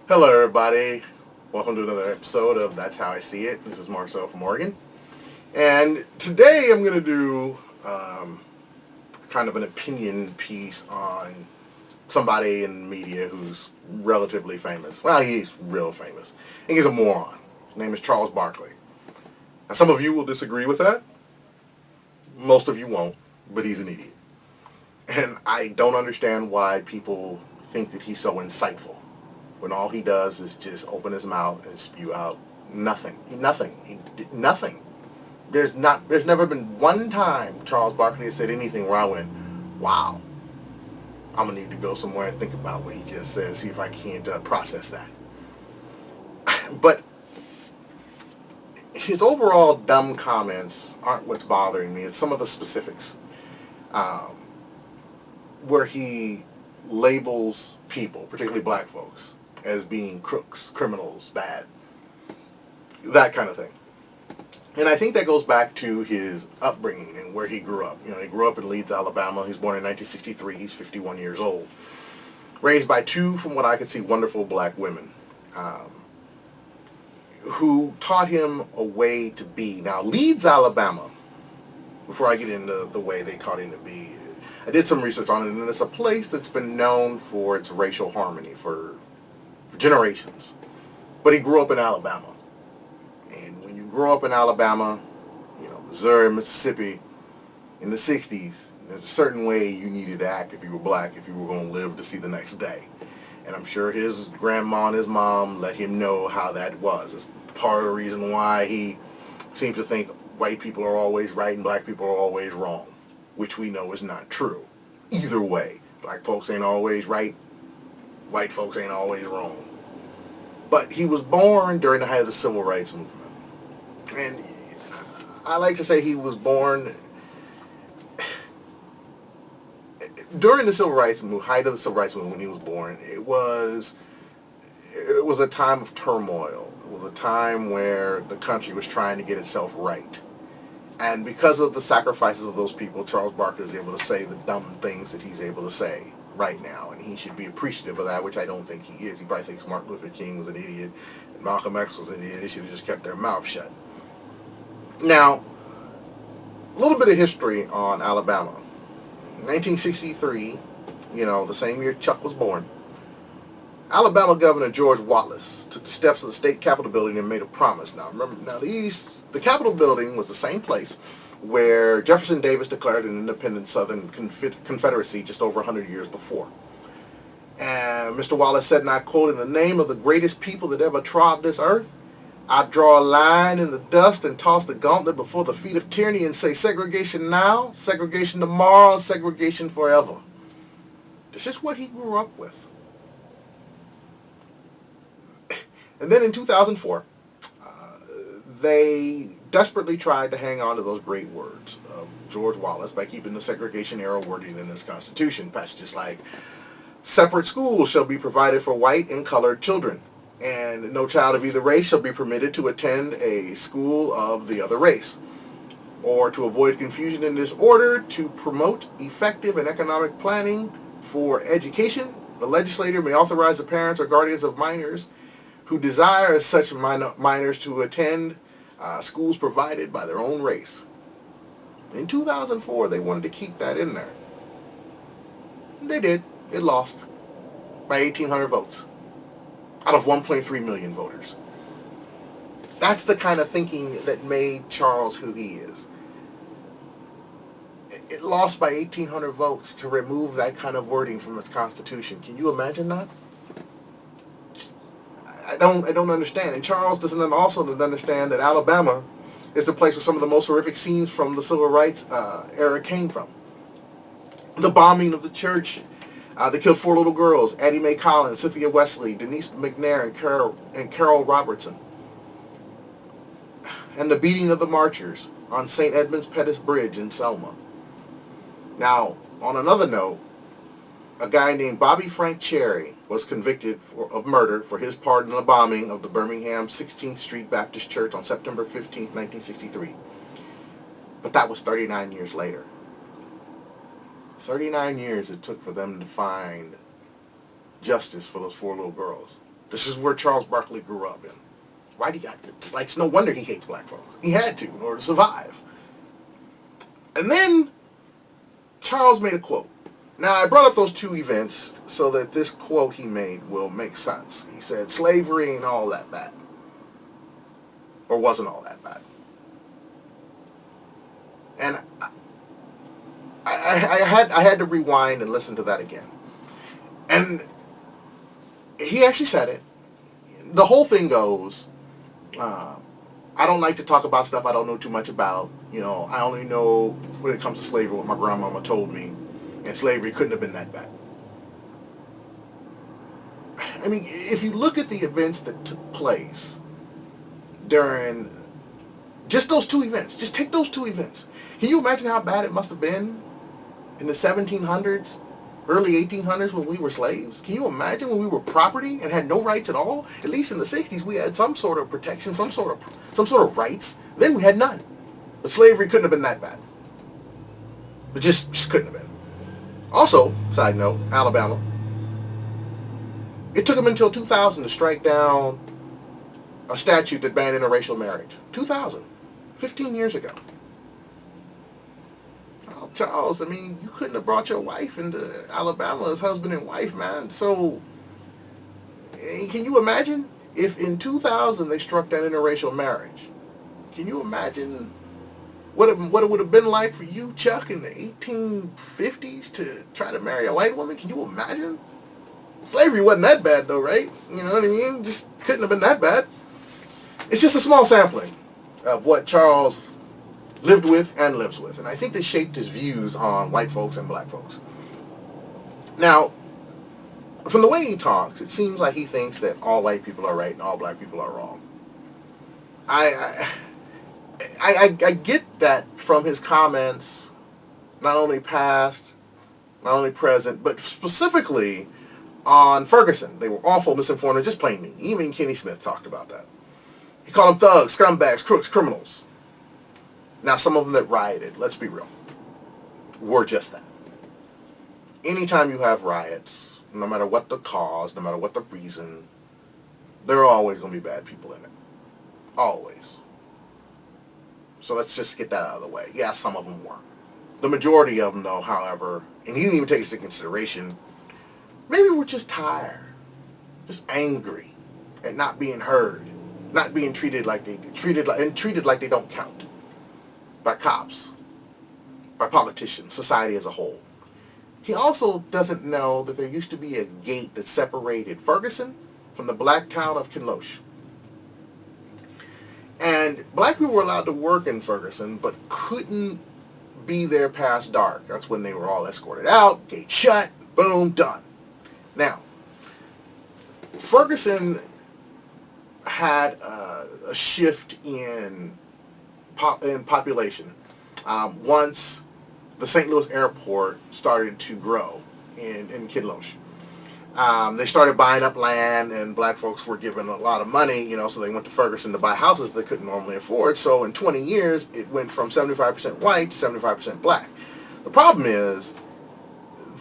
Hello, everybody. Welcome to another episode of That's How I See It. This is Marcel from Oregon. And today I'm going to do kind of an opinion piece on somebody in the media who's relatively famous. Well, he's real famous. And he's a moron. His name is Charles Barkley. Now, some of you will disagree with that. Most of you won't, but he's an idiot. And I don't understand why people think that he's so insightful when all he does is just open his mouth and spew out nothing. Nothing. He did nothing. There's never been one time Charles Barkley has said anything where I went, wow, I'm gonna need to go somewhere and think about what he just said, see if I can't process that. But his overall dumb comments aren't what's bothering me. It's some of the specifics, um, where he labels people, particularly black folks, as being crooks, criminals, bad, that kind of thing. And I think that goes back to his upbringing and where he grew up. He grew up in Leeds, Alabama. He was born in 1963. He's 51 years old. Raised by two, from what I could see, wonderful black women um, who taught him a way to be. Now, Leeds, Alabama, before I get into the way they taught him to be, I did some research on it, and it's a place that's been known for its racial harmony for generations. But he grew up in Alabama. And when you grow up in Alabama, Missouri, Mississippi, in the 60s, there's a certain way you needed to act if you were black, if you were going to live to see the next day. And I'm sure his grandma and his mom let him know how that was. It's part of the reason why he seems to think white people are always right and black people are always wrong, which we know is not true. Either way, black folks ain't always right, white folks ain't always wrong. But he was born during the height of the civil rights movement. And I like to say he was born during the civil rights movement, height of the civil rights movement when he was born. It was a time of turmoil. It was a time where the country was trying to get itself right. And because of the sacrifices of those people, Charles Barkley is able to say the dumb things that he's able to say right now. And he should be appreciative of that, which I don't think he is. He probably thinks Martin Luther King was an idiot and Malcolm X was an idiot. They should have just kept their mouth shut. Now, a little bit of history on Alabama. 1963, the same year Chuck was born, Alabama Governor George Wallace took the steps of the state capitol building and made a promise. Now, remember, the Capitol building was the same place where Jefferson Davis declared an independent Southern Confederacy just over 100 years before. And Mr. Wallace said, and I quote, "In the name of the greatest people that ever trod this earth, I draw a line in the dust and toss the gauntlet before the feet of tyranny and say segregation now, segregation tomorrow, segregation forever." This is what he grew up with. And then in 2004, they desperately tried to hang on to those great words of George Wallace by keeping the segregation era wording in his Constitution. Passages like, "Separate schools shall be provided for white and colored children, and no child of either race shall be permitted to attend a school of the other race." Or, to avoid confusion and disorder, to promote effective and economic planning for education, the legislature may authorize the parents or guardians of minors who desire such minors to attend schools provided by their own race. In 2004, they wanted to keep that in there. They did. It lost by 1,800 votes out of 1.3 million voters. That's the kind of thinking that made Charles who he is. It lost by 1,800 votes to remove that kind of wording from its Constitution. Can you imagine that? I don't understand. And Charles doesn't understand that Alabama is the place where some of the most horrific scenes from the civil rights era came from. The bombing of the church that killed 4 little girls: Addie Mae Collins, Cynthia Wesley, Denise McNair, and Carol Robertson. And the beating of the marchers on St. Edmund's Pettus Bridge in Selma. Now, on another note, a guy named Bobby Frank Cherry was convicted of murder for his part in the bombing of the Birmingham 16th Street Baptist Church on September 15, 1963. But that was 39 years later. 39 years it took for them to find justice for those 4 little girls. This is where Charles Barkley grew up in. Why do you got it's like it's no wonder he hates black folks. He had to in order to survive. And then Charles made a quote. Now I brought up those two events so that this quote he made will make sense. He said, slavery ain't all that bad. Or wasn't all that bad. And I had to rewind and listen to that again. And he actually said it. The whole thing goes, I don't like to talk about stuff I don't know too much about. You know, I only know when it comes to slavery what my grandmama told me, and slavery couldn't have been that bad. I mean, if you look at the events that took place during just those two events, just take those two events. Can you imagine how bad it must have been in the 1700s, early 1800s when we were slaves? Can you imagine when we were property and had no rights at all? At least in the 60s we had some sort of protection, some sort of rights. Then we had none. But slavery couldn't have been that bad. It just couldn't have been. Also, side note, Alabama. It took them until 2000 to strike down a statute that banned interracial marriage. 2000. 15 years ago. Oh, Charles, I mean, you couldn't have brought your wife into Alabama as husband and wife, man. So, can you imagine if in 2000 they struck down interracial marriage? Can you imagine what it would have been like for you, Chuck, in the 1850s to try to marry a white woman? Can you imagine? Slavery wasn't that bad, though, right? You know what I mean? Just couldn't have been that bad. It's just a small sampling of what Charles lived with and lives with. And I think this shaped his views on white folks and black folks. Now, from the way he talks, it seems like he thinks that all white people are right and all black people are wrong. I get that from his comments, not only past, not only present, but specifically on Ferguson. They were awful, misinformed, and just plain mean. Even Kenny Smith talked about that. He called them thugs, scumbags, crooks, criminals. Now, some of them that rioted, let's be real, were just that. Anytime you have riots, no matter what the cause, no matter what the reason, there are always going to be bad people in it. Always. So let's just get that out of the way. Yeah, some of them were. The majority of them, though, however, and he didn't even take this into consideration, maybe we're just tired, just angry at not being heard, not being treated like they treated like they don't count by cops, by politicians, society as a whole. He also doesn't know that there used to be a gate that separated Ferguson from the black town of Kinloch. And black people were allowed to work in Ferguson, but couldn't be there past dark. That's when they were all escorted out, gate shut, boom, done. Now, Ferguson had a shift in population once the St. Louis airport started to grow in Kinloch. They started buying up land, and black folks were given a lot of money, you know, so they went to Ferguson to buy houses they couldn't normally afford. So in 20 years, it went from 75% white to 75% black. The problem is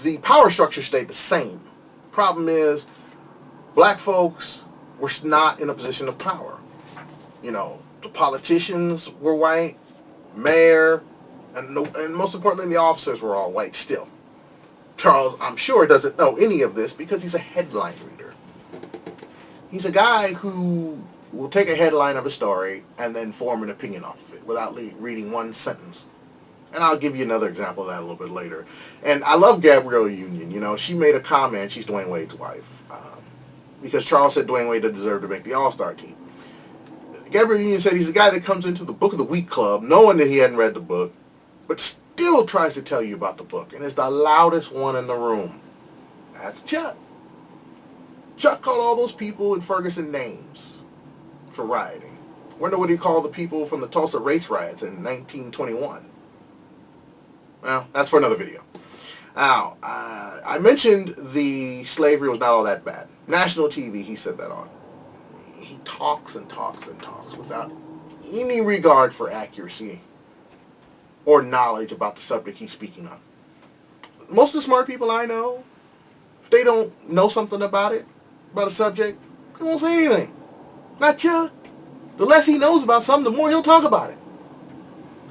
the power structure stayed the same. Problem is black folks were not in a position of power. You know, the politicians were white, mayor, and most importantly, the officers were all white still. Charles, I'm sure, doesn't know any of this because he's a headline reader. He's a guy who will take a headline of a story and then form an opinion off of it without reading one sentence. And I'll give you another example of that a little bit later. And I love Gabrielle Union. You know, she made a comment. She's Dwayne Wade's wife. Because Charles said Dwayne Wade didn't deserve to make the All-Star team. Gabrielle Union said he's a guy that comes into the Book of the Week Club knowing that he hadn't read the book, but still tries to tell you about the book, and is the loudest one in the room. That's Chuck. Chuck called all those people in Ferguson names for rioting. Wonder what he called the people from the Tulsa race riots in 1921. Well, that's for another video. Now, I mentioned the slavery was not all that bad. National TV, he said that on. He talks and talks and talks without any regard for accuracy or knowledge about the subject he's speaking on. Most of the smart people I know, if they don't know something about it, about a subject, He won't say anything. Not Chuck. The less he knows about something, the more he'll talk about it.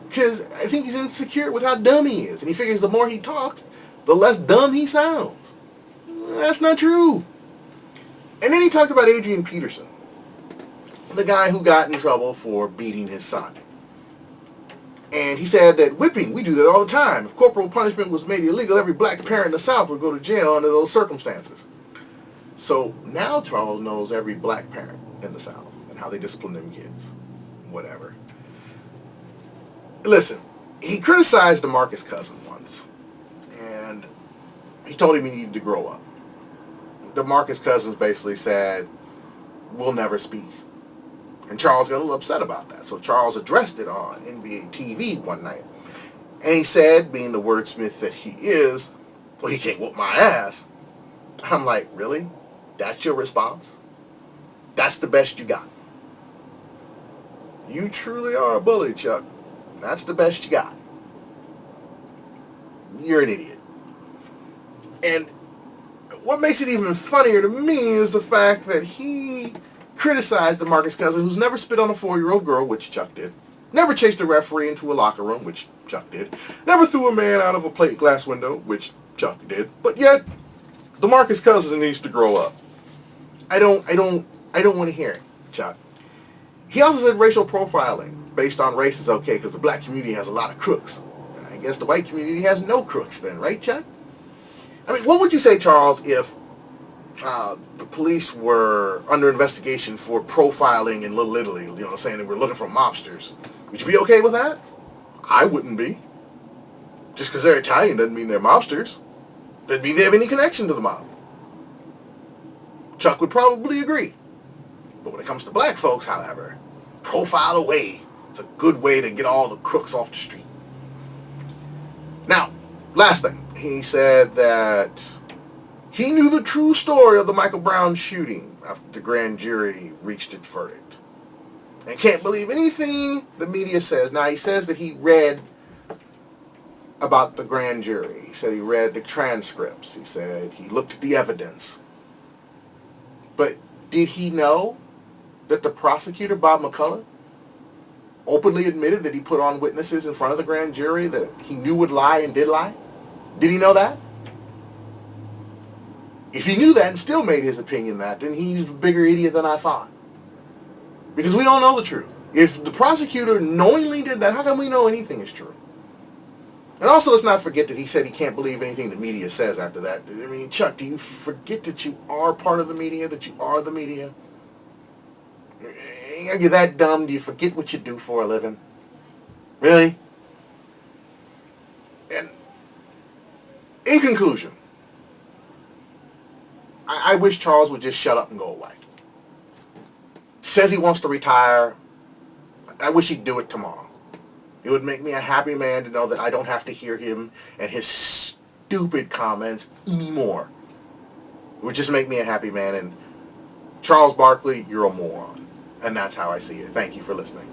Because I think he's insecure with how dumb he is. And he figures the more he talks, the less dumb he sounds. That's not true. And then he talked about Adrian Peterson, the guy who got in trouble for beating his son. And he said that whipping, we do that all the time. If corporal punishment was made illegal, every black parent in the South would go to jail under those circumstances. So now Charles knows every black parent in the South and how they discipline them kids. Whatever. Listen, he criticized DeMarcus Cousins once. And he told him he needed to grow up. DeMarcus Cousins basically said, we'll never speak. And Charles got a little upset about that. So Charles addressed it on NBA TV one night. And he said, being the wordsmith that he is, well, he can't whoop my ass. I'm like, really? That's your response? That's the best you got? You truly are a bully, Chuck. That's the best you got. You're an idiot. And what makes it even funnier to me is the fact that he criticized DeMarcus Cousins, who's never spit on a 4-year-old girl, which Chuck did. Never chased a referee into a locker room, which Chuck did. Never threw a man out of a plate glass window, which Chuck did. But yet, DeMarcus Cousins needs to grow up. I don't want to hear it, Chuck. He also said racial profiling based on race is okay because the black community has a lot of crooks. I guess the white community has no crooks then, right, Chuck? I mean, what would you say, Charles, if the police were under investigation for profiling in Little Italy, saying that we're looking for mobsters? Would you be okay with that? I wouldn't be. Just because they're Italian doesn't mean they're mobsters. Doesn't mean they have any connection to the mob. Chuck would probably agree. But when it comes to black folks, however, profile away. It's a good way to get all the crooks off the street. Now, last thing. He said that he knew the true story of the Michael Brown shooting after the grand jury reached its verdict. And can't believe anything the media says. Now, he says that he read about the grand jury. He said he read the transcripts. He said he looked at the evidence. But did he know that the prosecutor, Bob McCullough, openly admitted that he put on witnesses in front of the grand jury that he knew would lie and did lie? Did he know that? If he knew that and still made his opinion that, then he's a bigger idiot than I thought. Because we don't know the truth. If the prosecutor knowingly did that, how come we know anything is true? And also, let's not forget that he said he can't believe anything the media says after that. I mean, Chuck, do you forget that you are part of the media, that you are the media? Are you that dumb? Do you forget what you do for a living? Really? And in conclusion, I wish Charles would just shut up and go away. He says he wants to retire. I wish he'd do it tomorrow. It would make me a happy man to know that I don't have to hear him and his stupid comments anymore. It would just make me a happy man. And Charles Barkley, you're a moron. And that's how I see it. Thank you for listening.